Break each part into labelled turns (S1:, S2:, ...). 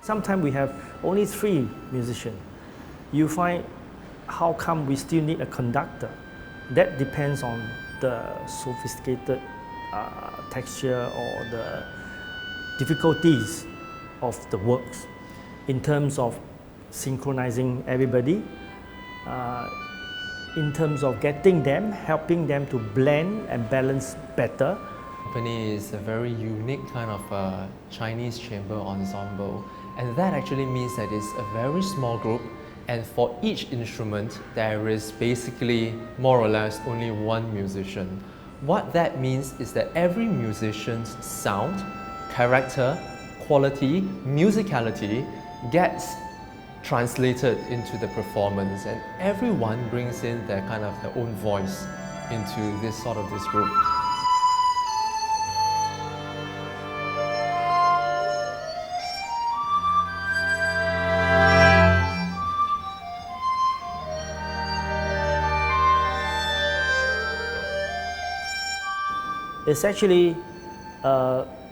S1: Sometimes we have only 3 musicians. You find how come we still need a conductor? That depends on the sophisticated texture or the difficulties of the works in terms of synchronizing everybody, in terms of getting them, helping them to blend and balance better.
S2: The company is a very unique kind of Chinese chamber ensemble, and that actually means that it's a very small group, and for each instrument there is basically more or less only 1 musician. What that means is that every musician's sound, character, quality, musicality gets translated into the performance, and everyone brings in their kind of their own voice into this group.
S1: It's actually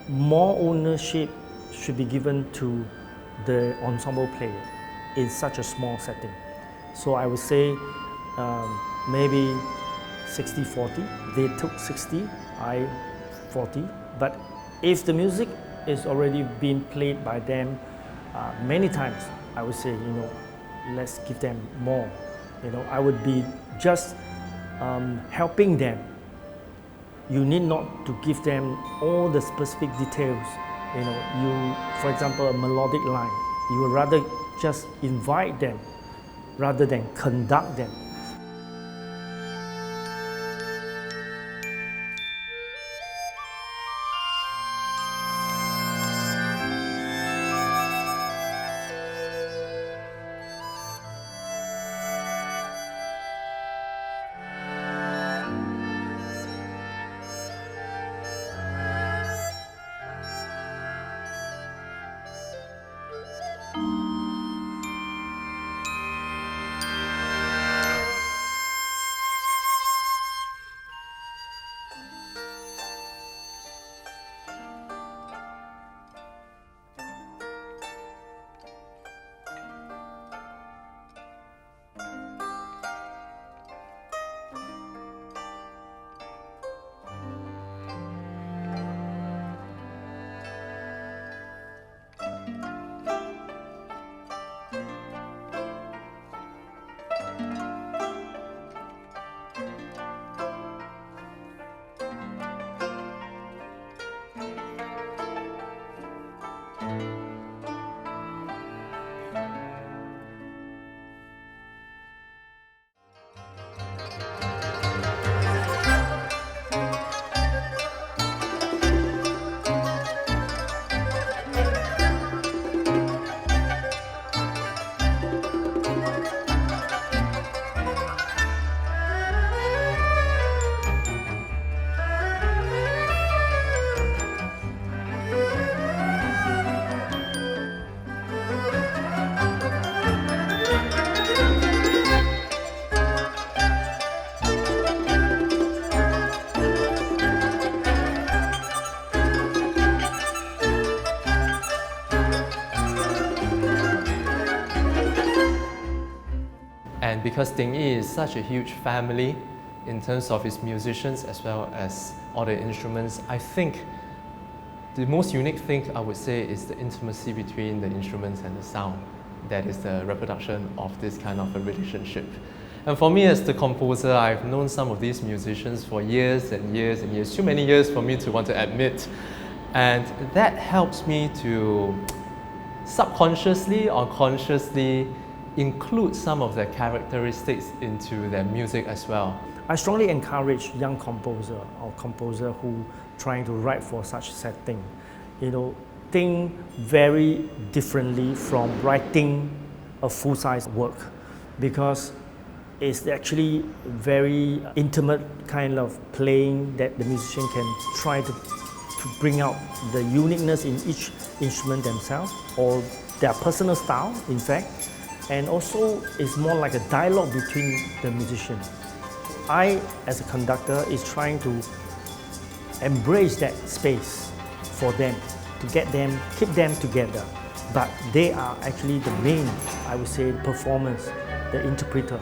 S1: more ownership should be given to the ensemble player in such a small setting. So I would say maybe 60-40. They took 60, I 40. But if the music is already being played by them many times, I would say, let's give them more. I would be just helping them. You need not to give them all the specific details. For example, a melodic line, you would rather just invite them rather than conduct them.
S2: And because Dingyi is such a huge family in terms of its musicians as well as all the instruments, I think the most unique thing I would say is the intimacy between the instruments and the sound. That is the reproduction of this kind of a relationship. And for me as the composer, I've known some of these musicians for years and years and years, too many years for me to want to admit. And that helps me to subconsciously or consciously include some of their characteristics into their music as well.
S1: I strongly encourage young composer or composer who trying to write for such setting, think very differently from writing a full-size work, because it's actually very intimate kind of playing that the musician can try to bring out the uniqueness in each instrument themselves or their personal style, in fact. And also, it's more like a dialogue between the musician. I, as a conductor, is trying to embrace that space for them, to keep them together. but they are actually the main, I would say, performers, the interpreter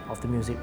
S1: of the music.